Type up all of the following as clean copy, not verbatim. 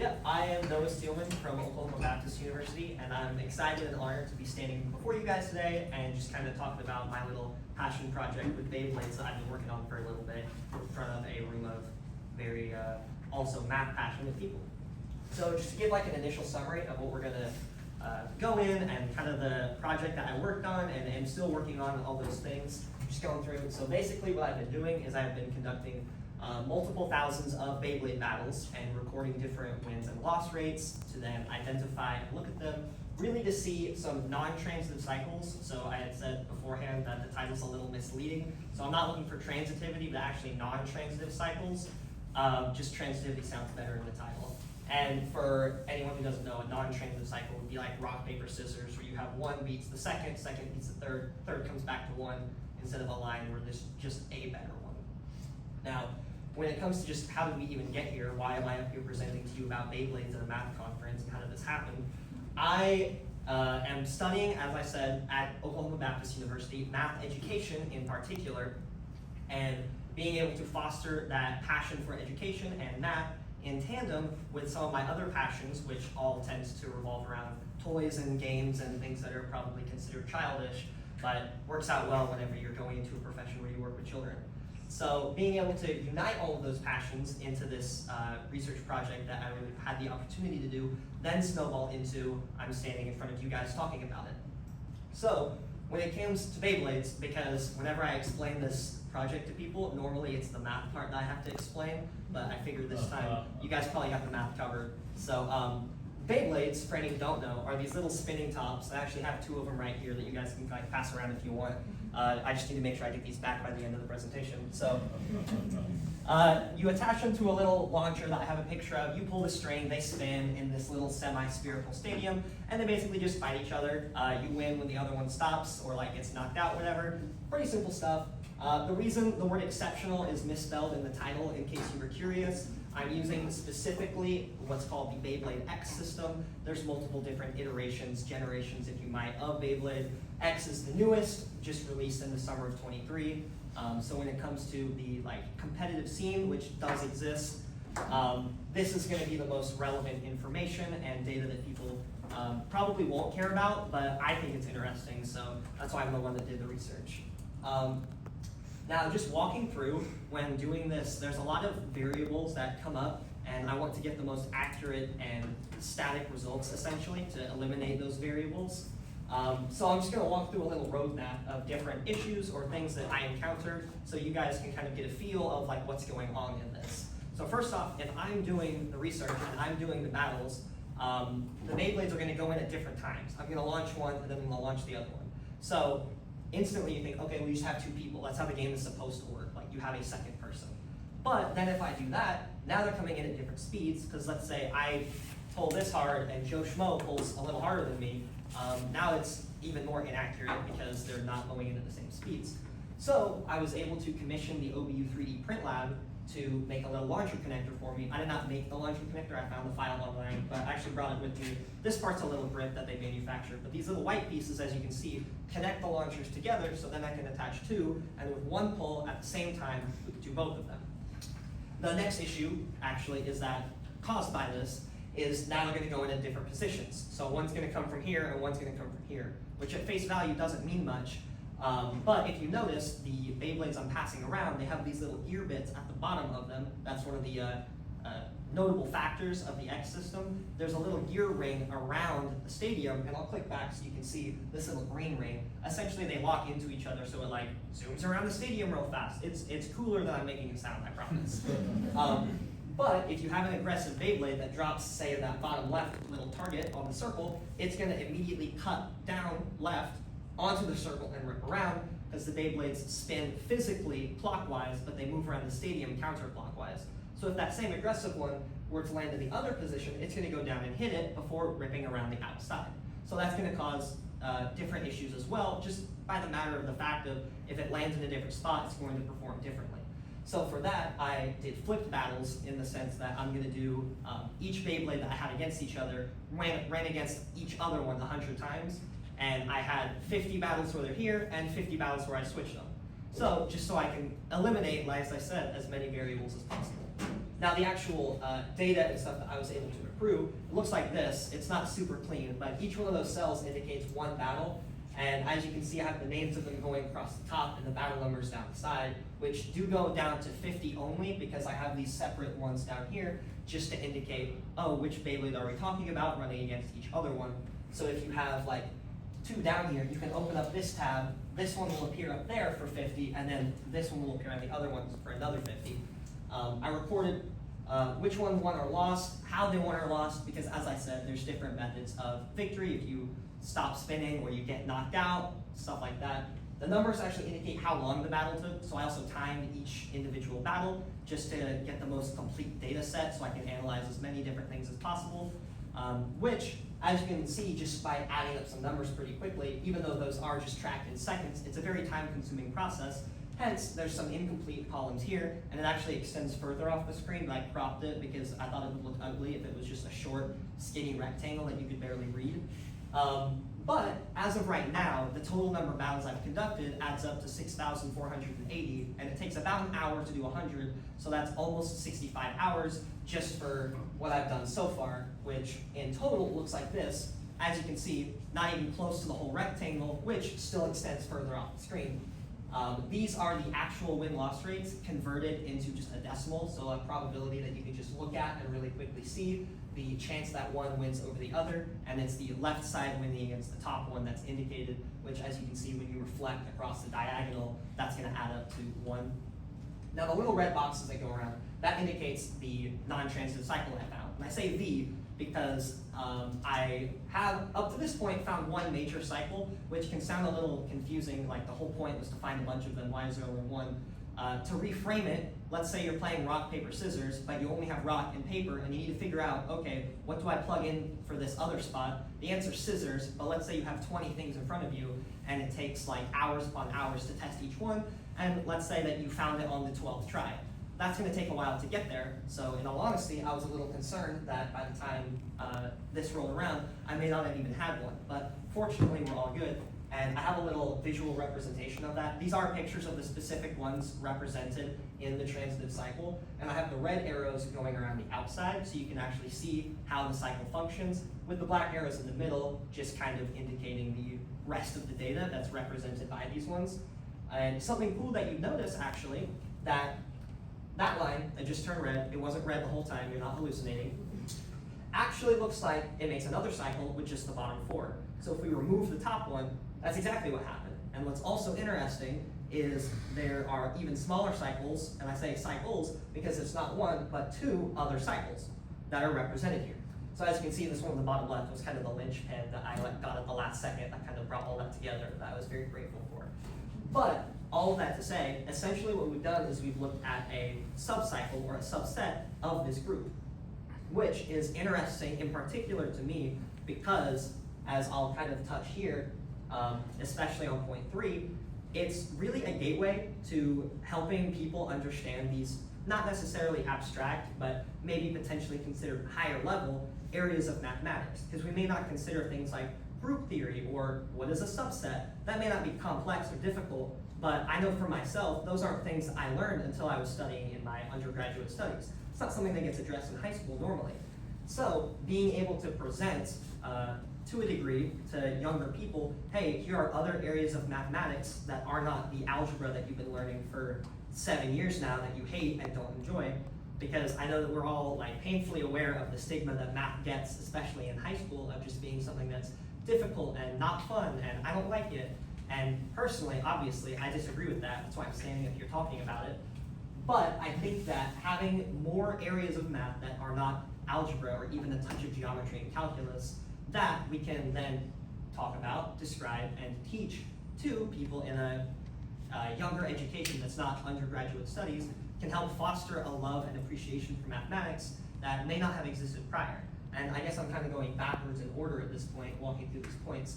Yeah, I am Noah Steelman from Oklahoma Baptist University, and I'm excited and honored to be standing before you guys today and just kind of talking about my little passion project with Beyblades that I've been working on for a little bit in front of a room of very also math passionate people. So just to give like an initial summary of what we're going to go in and kind of the project that I worked on and am still working on, all those things, just going through. So basically what I've been doing is I've been conducting multiple thousands of Beyblade battles and recording different wins and loss rates to then identify and look at them, really to see some non-transitive cycles. So I had said beforehand that the title's a little misleading. So I'm not looking for transitivity, but actually non-transitive cycles. Just transitivity sounds better in the title. And for anyone who doesn't know, a non-transitive cycle would be like rock, paper, scissors, where you have one beats the second, second beats the third, third comes back to one, instead of a line where there's just a better one. Now, when it comes to just how did we even get here, why am I up here presenting to you about Beyblades at a math conference and how did this happen? I am studying, as I said, at Oklahoma Baptist University, math education in particular, and being able to foster that passion for education and math in tandem with some of my other passions, which all tends to revolve around toys and games and things that are probably considered childish, but works out well whenever you're going into a profession where you work with children. So being able to unite all of those passions into this research project that I really had the opportunity to do, then snowballed into I'm standing in front of you guys talking about it. So when it comes to Beyblades, because whenever I explain this project to people, normally it's the math part that I have to explain, but I figured this time you guys probably got the math covered. So Beyblades, for any who don't know, are these little spinning tops. I actually have two of them right here that you guys can like, pass around if you want. I just need to make sure I get these back by the end of the presentation. So you attach them to a little launcher that I have a picture of. You pull the string, they spin in this little semi-spherical stadium, and they basically just fight each other. You win when the other one stops or like gets knocked out, whatever. Pretty simple stuff. The reason the word exceptional is misspelled in the title, in case you were curious, I'm using specifically what's called the Beyblade X system. There's multiple different iterations, generations if you might, of Beyblade. X is the newest, just released in the summer of 23. So when it comes to the competitive scene, which does exist, this is going to be the most relevant information and data that people probably won't care about, but I think it's interesting, so that's why I'm the one that did the research. Now, just walking through, when doing this, there's a lot of variables that come up, and I want to get the most accurate and static results, essentially, to eliminate those variables. So I'm just going to walk through a little roadmap of different issues or things that I encountered, so you guys can kind of get a feel of what's going on in this. So first off, if I'm doing the research and I'm doing the battles, the Beyblades are going to go in at different times. I'm going to launch one, and then I'm going to launch the other one. So instantly you think, okay, we just have two people. That's how the game is supposed to work. Like you have a second person. But then if I do that, now they're coming in at different speeds, because let's say I pull this hard and Joe Schmo pulls a little harder than me. Now it's even more inaccurate because they're not going in at the same speeds. So I was able to commission the OBU 3D print lab to make a little launcher connector for me. I did not make the launcher connector, I found the file online, but I actually brought it with me. This part's a little brick that they manufactured, but these little white pieces, as you can see, connect the launchers together, so then I can attach two, and with one pull at the same time, we can do both of them. The next issue, actually, is that caused by this, is now they're going to go in at different positions. So one's going to come from here, and one's going to come from here, which at face value doesn't mean much. But if you notice, the Beyblades I'm passing around, they have these little ear bits at the bottom of them. That's one of the notable factors of the X system. There's a little gear ring around the stadium, and I'll click back so you can see this little green ring. Essentially, they lock into each other, so it zooms around the stadium real fast. It's cooler than I'm making it sound, I promise. But if you have an aggressive Beyblade that drops, say, in that bottom left little target on the circle, it's going to immediately cut down left onto the circle and rip around, because the Beyblades spin physically clockwise, but they move around the stadium counterclockwise. So if that same aggressive one were to land in the other position, it's going to go down and hit it before ripping around the outside. So that's going to cause different issues as well, just by the matter of the fact of if it lands in a different spot, it's going to perform differently. So for that, I did flipped battles in the sense that I'm going to do each Beyblade that I had against each other, ran against each other one 100 times, and I had 50 battles where they're here and 50 battles where I switched them. So just so I can eliminate, as I said, as many variables as possible. Now the actual data and stuff that I was able to accrue, it looks like this. It's not super clean, but each one of those cells indicates one battle. And as you can see, I have the names of them going across the top and the battle numbers down the side, which do go down to 50 only because I have these separate ones down here just to indicate, oh, which Beyblade are we talking about running against each other one. So if you have like 2 down here, you can open up this tab, this one will appear up there for 50, and then this one will appear on the other ones for another 50. I recorded which ones won or lost, how they won or lost, because as I said, there's different methods of victory. If you stop spinning or you get knocked out, stuff like that. The numbers actually indicate how long the battle took, so I also timed each individual battle just to get the most complete data set so I can analyze as many different things as possible, which, as you can see, just by adding up some numbers pretty quickly, even though those are just tracked in seconds, it's a very time-consuming process. Hence, there's some incomplete columns here, and it actually extends further off the screen, but I cropped it because I thought it would look ugly if it was just a short, skinny rectangle that you could barely read. But as of right now, the total number of battles I've conducted adds up to 6,480, and it takes about an hour to do 100, so that's almost 65 hours just for what I've done so far, which in total looks like this. As you can see, not even close to the whole rectangle, which still extends further off the screen. These are the actual win-loss rates converted into just a decimal, so a probability that you can just look at and really quickly see the chance that one wins over the other, and it's the left side winning against the top one that's indicated, which as you can see when you reflect across the diagonal, that's gonna add up to 1. Now the little red boxes that go around, that indicates the non-transitive cycle I found. And I say the because I have, up to this point, found one major cycle, which can sound a little confusing, like the whole point was to find a bunch of them, why is there only one? To reframe it, let's say you're playing rock, paper, scissors, but you only have rock and paper, and you need to figure out, okay, what do I plug in for this other spot? The answer is scissors, but let's say you have 20 things in front of you, and it takes like hours upon hours to test each one, and let's say that you found it on the 12th try. That's gonna take a while to get there, so in all honesty, I was a little concerned that by the time this rolled around, I may not have even had one, but fortunately we're all good. And I have a little visual representation of that. These are pictures of the specific ones represented in the transitive cycle. And I have the red arrows going around the outside so you can actually see how the cycle functions, with the black arrows in the middle just kind of indicating the rest of the data that's represented by these ones. And something cool that you notice actually, that line that just turned red, it wasn't red the whole time, you're not hallucinating, actually looks like it makes another cycle with just the bottom 4. So if we remove the top one, that's exactly what happened. And what's also interesting is there are even smaller cycles, and I say cycles because it's not one, but 2 other cycles that are represented here. So as you can see, this one on the bottom left was kind of the linchpin that I got at the last second that kind of brought all that together that I was very grateful for. But all of that to say, essentially what we've done is we've looked at a subcycle or a subset of this group, which is interesting in particular to me because, as I'll kind of touch here, especially on point 3, it's really a gateway to helping people understand these not necessarily abstract, but maybe potentially considered higher level areas of mathematics, because we may not consider things like group theory or what is a subset. That may not be complex or difficult, but I know for myself, those aren't things I learned until I was studying in my undergraduate studies. It's not something that gets addressed in high school normally. So being able to present to a degree to younger people, hey, here are other areas of mathematics that are not the algebra that you've been learning for 7 years now that you hate and don't enjoy, because I know that we're all like painfully aware of the stigma that math gets, especially in high school, of just being something that's difficult and not fun, and I don't like it. And personally, obviously, I disagree with that. That's why I'm standing up here talking about it. But I think that having more areas of math that are not algebra or even a touch of geometry and calculus that we can then talk about, describe, and teach to people in a younger education that's not undergraduate studies can help foster a love and appreciation for mathematics that may not have existed prior. And I guess I'm kind of going backwards in order at this point, walking through these points.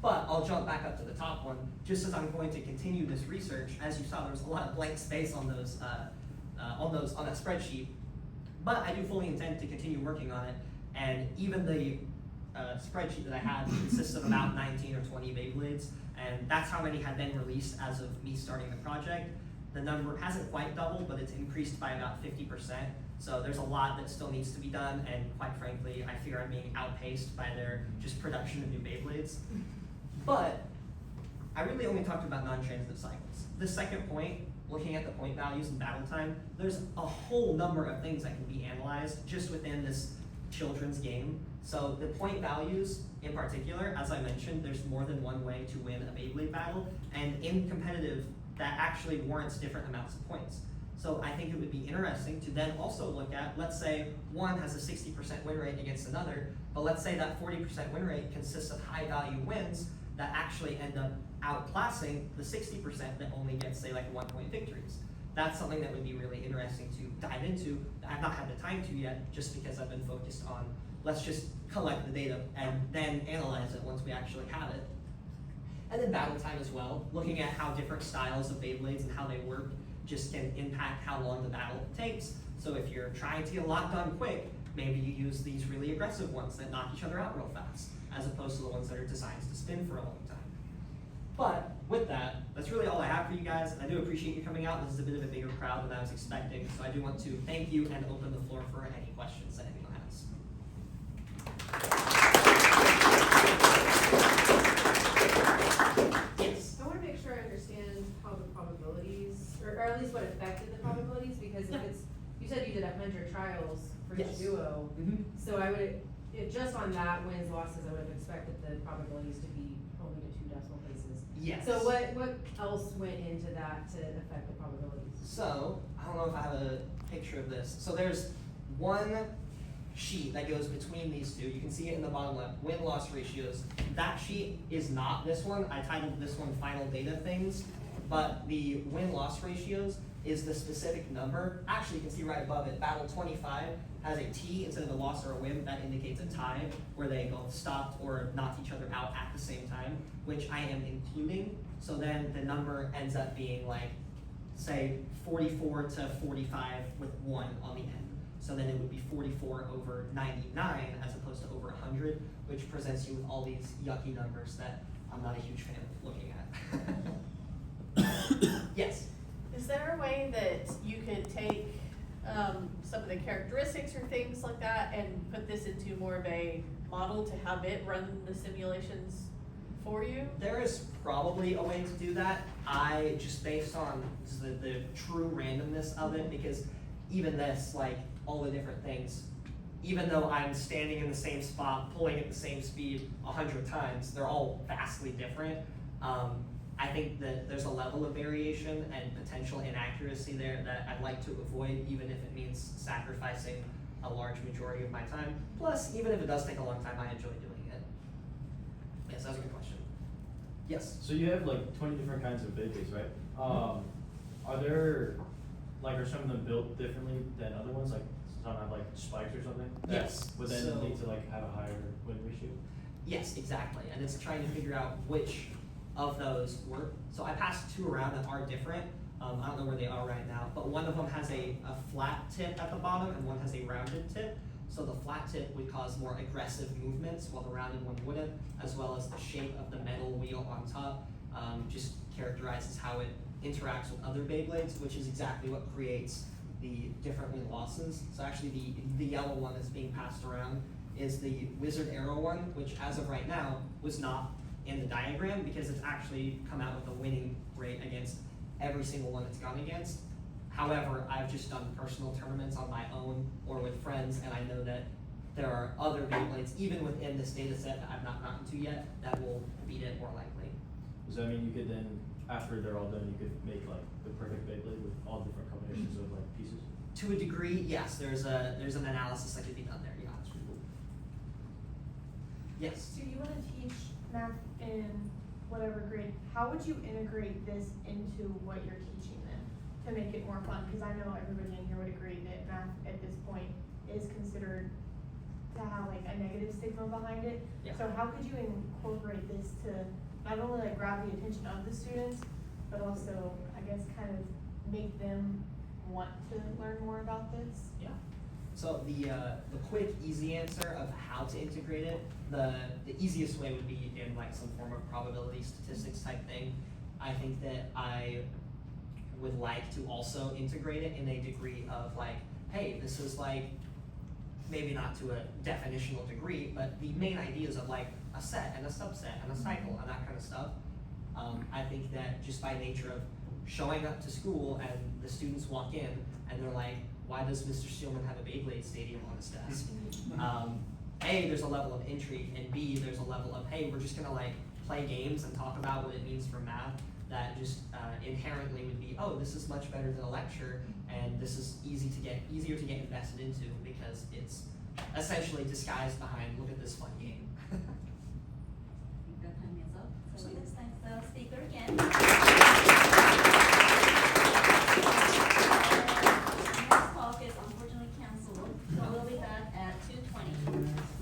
But I'll jump back up to the top one, just as I'm going to continue this research. As you saw, there was a lot of blank space on that spreadsheet. But I do fully intend to continue working on it. And even the spreadsheet that I have consists of about 19 or 20 Beyblades, and that's how many had been released as of me starting the project. the number hasn't quite doubled, but it's increased by about 50%. So there's a lot that still needs to be done, and quite frankly, I fear I'm being outpaced by their just production of new Beyblades. But I really only talked about non-transitive cycles. The second point, looking at the point values and battle time, there's a whole number of things that can be analyzed just within this children's game. So the point values in particular, as I mentioned, there's more than one way to win a Beyblade battle, and in competitive, that actually warrants different amounts of points. So I think it would be interesting to then also look at, let's say one has a 60% win rate against another, but let's say that 40% win rate consists of high value wins that actually end up outclassing the 60% that only gets, say, like 1-point victories. That's something that would be really interesting to dive into. I've not had the time to yet, just because I've been focused on, let's just collect the data and then analyze it once we actually have it. And then battle time as well, looking at how different styles of Beyblades and how they work just can impact how long the battle takes. So if you're trying to get a lot done quick, maybe you use these really aggressive ones that knock each other out real fast, as opposed to the ones that are designed to spin for a long time. But with that, that's really all I have for you guys. I do appreciate you coming out. This is a bit of a bigger crowd than I was expecting, so I do want to thank you and open the floor for any questions that anyone has. Yes? I want to make sure I understand how the probabilities, or at least what affected the probabilities, because if it's, you said you did 100 trials for each duo, so I would, if just on that wins, losses, I would have expected the probabilities to be only to 2 decimal places. Yes. So what else went into that to affect the probabilities? So, I don't know if I have a picture of this. So there's one sheet that goes between these two. You can see it in the bottom left, win-loss ratios. That sheet is not this one. I titled this one Final Data Things, but the win-loss ratios is the specific number. Actually, you can see right above it, battle 25 has a T instead of a loss or a win. That indicates a tie, where they both stopped or knocked each other out at the same time, which I am including. So then the number ends up being like, say, 44 to 45 with 1 on the end. So then it would be 44 over 99 as opposed to over 100, which presents you with all these yucky numbers that I'm not a huge fan of looking at. Yes? Is there a way that you could take some of the characteristics or things like that and put this into more of a model to have it run the simulations for you? There is probably a way to do that. I just based on the true randomness of it, because even this, like all the different things, even though I'm standing in the same spot, pulling at the same speed 100 times, they're all vastly different. I think that there's a level of variation and potential inaccuracy there that I'd like to avoid, even if it means sacrificing a large majority of my time. Plus, even if it does take a long time, I enjoy doing it. Yes, that was a good question. Yes? So you have like 20 different kinds of Beyblades, right? Are there, like, are some of them built differently than other ones? Like some have like spikes or something? Yes. Would then lead to like have a higher win ratio? Yes, exactly. And it's trying to figure out which of those work. So I passed 2 around that are different. I don't know where they are right now, but one of them has a flat tip at the bottom and one has a rounded tip. So the flat tip would cause more aggressive movements while the rounded one wouldn't, as well as the shape of the metal wheel on top just characterizes how it interacts with other Beyblades, which is exactly what creates the different win losses. So actually the yellow one that's being passed around is the wizard arrow one, which as of right now was not in the diagram because it's actually come out with a winning rate against every single one it's gone against. However, I've just done personal tournaments on my own or with friends, and I know that there are other Beyblades, even within this data set that I've not gotten to yet, that will beat it more likely. Does that mean you could then, after they're all done, you could make like the perfect Beyblade with all different combinations of like pieces? To a degree, yes. There's an analysis that could be done there. Yeah, that's pretty cool. Yes. So you want to teach math in whatever grade? How would you integrate this into what you're teaching them to make it more fun? Because I know everybody in here would agree that math at this point is considered to have like a negative stigma behind it. Yeah. So how could you incorporate this to not only like grab the attention of the students, but also I guess kind of make them want to learn more about this? Yeah. So the quick, easy answer of how to integrate it, the easiest way would be in like some form of probability statistics type thing. I think that I would like to also integrate it in a degree of like, hey, this is like, maybe not to a definitional degree, but the main ideas of like a set and a subset and a cycle and that kind of stuff. I think that just by nature of showing up to school and the students walk in and they're like, why does Mr. Steelman have a Beyblade stadium on his desk? A, there's a level of intrigue, and B, there's a level of, hey, we're just gonna like play games and talk about what it means for math that just inherently would be, oh, this is much better than a lecture, and this is easier to get invested into because it's essentially disguised behind, look at this fun game.